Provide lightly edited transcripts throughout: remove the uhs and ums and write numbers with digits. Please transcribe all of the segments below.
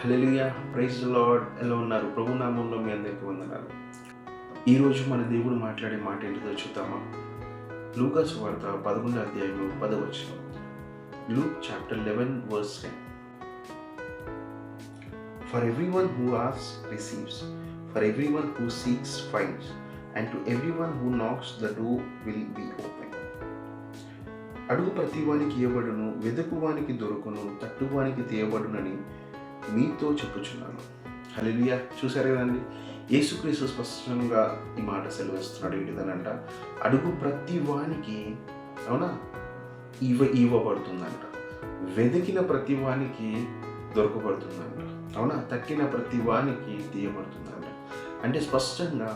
Hallelujah, praise the lord. ఎలా ఉన్నారు? ప్రభు నామంలో మీ అందరికీ వందనాలు. ఈరోజు మన దేవుడు మాట్లాడే మాట ఏంటిదో చూద్దామా? లూకా సువార్త 11వ అధ్యాయము 10వ వచనం. Luke chapter 11 verse 10. For everyone who asks receives, for everyone who seeks finds, and to everyone who knocks the door will be open. అడుగు ప్రతివానికి ఇవ్వబడును, వెదుకువానికి దొరుకును, తట్టువానికి తీయబడునని మీతో చెప్పుచున్నాను. హల్లెలూయా. చూశారు కదండి, యేసుక్రీస్తు స్పష్టంగా ఈ మాట సెలవిస్తున్నాడు. ఏంటిదనంట, అడుగు ప్రతి వానికి అవునా ఇవ్వబడుతుందంట, వెతికిన ప్రతి వానికి దొరకబడుతుందంట, అవునా, తక్కిన ప్రతి వానికి తీయబడుతుందంట. అంటే స్పష్టంగా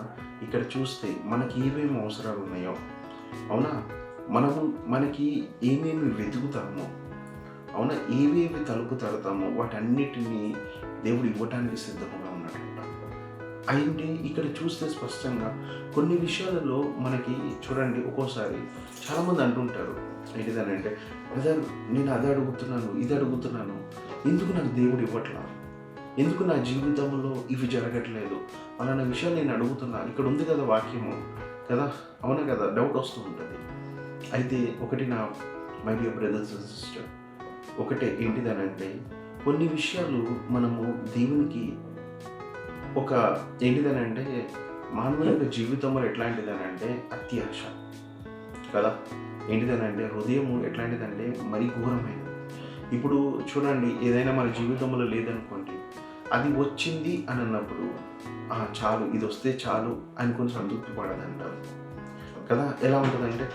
ఇక్కడ చూస్తే మనకి ఏమేమి అవసరాలు ఉన్నాయో, అవునా, మనకి ఏమేమి వెతుకుతామో, అవునా, ఏవేవి తలుపు తడతామో వాటన్నిటినీ దేవుడు ఇవ్వటానికి సిద్ధంగా ఉన్నాడంట. అయితే ఇక్కడ చూస్తే స్పష్టంగా కొన్ని విషయాలలో మనకి చూడండి, ఒక్కోసారి చాలామంది అంటుంటారు ఏంటిదనంటే, బ్రదర్ నేను అది అడుగుతున్నాను, ఇది అడుగుతున్నాను, ఎందుకు నాకు దేవుడు ఇవ్వట్లా, ఎందుకు నా జీవితంలో ఇవి జరగట్లేదు, అలాంటి విషయాలు నేను అడుగుతున్నా, ఇక్కడ ఉంది కదా వాక్యము కదా, అవునా కదా, డౌట్ వస్తూ ఉంటుంది. అయితే ఒకటి నా my dear brothers and sister, ఒకటే ఏంటిదనంటే, కొన్ని విషయాలు మనము దేవునికి ఒక ఏంటిదనంటే మానవుల జీవితంలో ఎట్లాంటిదనంటే అత్యాశ కదా, ఏంటిదనంటే హృదయము ఎట్లాంటిదంటే మరీ ఘోరమైనది. ఇప్పుడు చూడండి, ఏదైనా మన జీవితంలో లేదనుకోండి, అది వచ్చింది అని అన్నప్పుడు చాలు, ఇది వస్తే చాలు అనుకుని సంతృప్తి పడదంటారు కదా. ఎలా ఉంటుందంటే,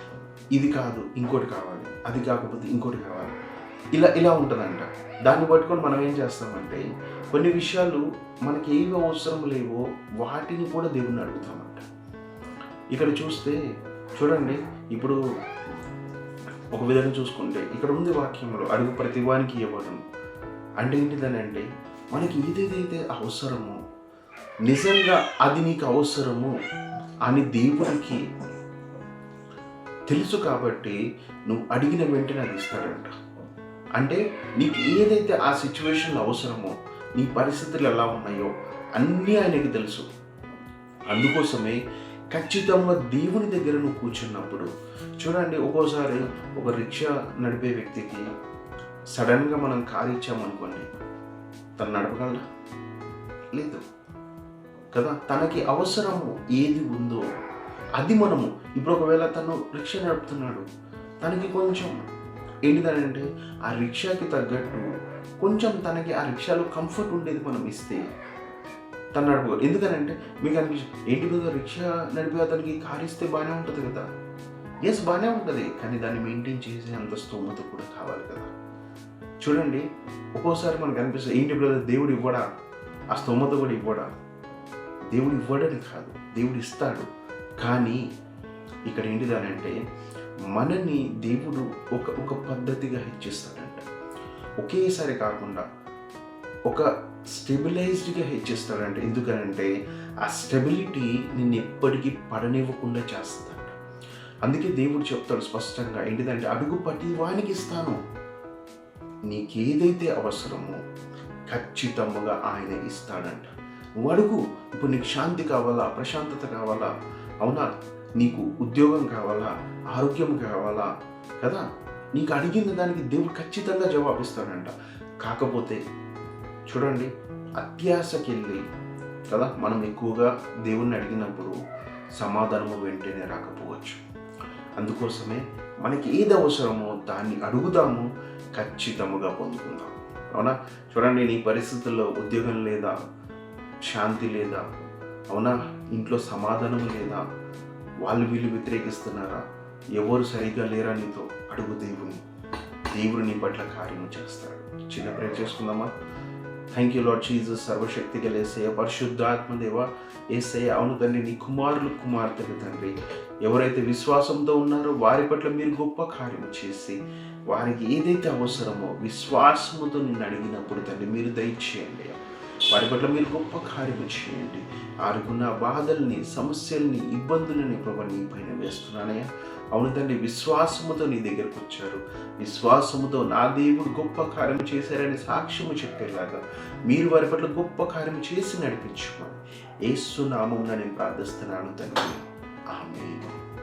ఇది కాదు ఇంకోటి కావాలి, అది కాకపోతే ఇంకోటి కావాలి, ఇలా ఉంటుందంట. దాన్ని పట్టుకొని మనం ఏం చేస్తామంటే, కొన్ని విషయాలు మనకి ఏవి అవసరం లేవో వాటిని కూడా దేవుణ్ణి అడుగుతామంట. ఇక్కడ చూస్తే చూడండి, ఇప్పుడు ఒక విధంగా చూసుకుంటే ఇక్కడ ఉంది వాక్యంలో, అడుగు ప్రతి వానికి ఇవ్వడం అంటే ఏంటిదని అంటే, మనకి ఏదేదైతే అవసరమో నిజంగా అది నీకు అవసరము అని దేవుడికి తెలుసు కాబట్టి నువ్వు అడిగిన వెంటనే అది ఇస్తాడంట. అంటే నీకు ఏదైతే ఆ సిచ్యువేషన్ అవసరమో, నీ పరిస్థితులు ఎలా ఉన్నాయో అన్నీ ఆయనకి తెలుసు. అందుకోసమే ఖచ్చితంగా దేవుని దగ్గర నువ్వు కూర్చున్నప్పుడు చూడండి, ఒక్కోసారి ఒక రిక్షా నడిపే వ్యక్తికి సడన్గా మనం కారు ఇచ్చామనుకోండి, తను నడపగలరా? లేదు కదా. తనకి అవసరము ఏది ఉందో అది మనము, ఇప్పుడు ఒకవేళ తను రిక్షా నడుపుతున్నాడు, తనకి కొంచెం ఏంటిదనంటే ఆ రిక్షాకి తగ్గట్టు కొంచెం తనకి ఆ రిక్షాలో కంఫర్ట్ ఉండేది మనం ఇస్తే తను నడపగలరు. ఎందుకనంటే మీకు అనిపించింది, ఏంటి మీద రిక్షా నడిపే అతనికి కారు ఇస్తే బాగానే ఉంటుంది కదా. ఎస్, బాగానే ఉంటుంది, కానీ దాన్ని మెయింటైన్ చేసే అంత స్తోమత కూడా కావాలి కదా. చూడండి, ఒక్కోసారి మనకు అనిపిస్తుంది, ఏంటి బ్రదర్ దేవుడు ఇవ్వడా, ఆ స్తోమత కూడా ఇవ్వడా? దేవుడు ఇవ్వడని కాదు, దేవుడు ఇస్తాడు. కానీ ఇక్కడ ఏంటిదనంటే మనని దేవుడు ఒక పద్ధతిగా హెచ్చిస్తాడంట. ఒకేసారి కాకుండా ఒక స్టెబిలైజ్డ్గా హెచ్చిస్తాడంట. ఎందుకనంటే ఆ స్టెబిలిటీ నిన్ను ఎప్పటికీ పడనివ్వకుండా చేస్తుందంట. అందుకే దేవుడు చెప్తాడు స్పష్టంగా, ఏంటిదంటే అడుగు ప్రతి వానికి ఇస్తాను, నీకేదైతే అవసరమో ఖచ్చితంగా ఆయన ఇస్తాడంట. నువ్వు అడుగు. ఇప్పుడు నీకు శాంతి కావాలా, ప్రశాంతత కావాలా, అవునా, నీకు ఉద్యోగం కావాలా, ఆరోగ్యం కావాలా కదా, నీకు అడిగిన దానికి దేవుడు ఖచ్చితంగా జవాబిస్తాడంట. కాకపోతే చూడండి, అత్యాశకి వెళ్ళి కదా మనం ఎక్కువగా దేవుణ్ణి అడిగినప్పుడు సమాధానము వెంటనే రాకపోవచ్చు. అందుకోసమే మనకి ఏది అవసరమో దాన్ని అడుగుదాము, ఖచ్చితంగా పొందుకుందాం. అవునా, చూడండి, నీ పరిస్థితుల్లో ఉద్యోగం లేదా, శాంతి లేదా, అవునా, ఇంట్లో సమాధానం లేదా, వాళ్ళు వీళ్ళు వ్యతిరేకిస్తున్నారా, ఎవరు సరిగ్గా లేరా, నీతో అడుగు దేవుని. దేవుడు నీ పట్ల కార్యము చేస్తాడు. చిన్న ప్రేయర్ చేసుకుందామా? Thank you lord Jesus. సర్వశక్తి గల యేసయ్య, పరిశుద్ధాత్మదేవ యేసయ్య, అవును తండ్రి, నీ కుమారులు కుమార్తెలు తండ్రి, ఎవరైతే విశ్వాసంతో ఉన్నారో వారి పట్ల మీరు గొప్ప కార్యము చేసి వారికి ఏదైతే అవసరమో విశ్వాసముతో నిన్ను అడిగినప్పుడు తండ్రి మీరు దయచేయండి. వారి పట్ల మీరు గొప్ప కార్యము చేయండి. ఆరుకున్న బాధల్ని, సమస్యల్ని, ఇబ్బందులని ప్రభు నీ పైన వేస్తున్నానయ్యా. అవును తండ్రి, విశ్వాసముతో నీ దగ్గరకు వచ్చారు. విశ్వాసముతో నా దేవుడు గొప్ప కార్యం చేశారని సాక్ష్యము చెప్పేలాగా మీరు వారి పట్ల గొప్ప కార్యం చేసి నడిపించుకోండి. యేసు నామమున నేను ప్రార్థిస్తున్నాను తండ్రి. ఆమేన్.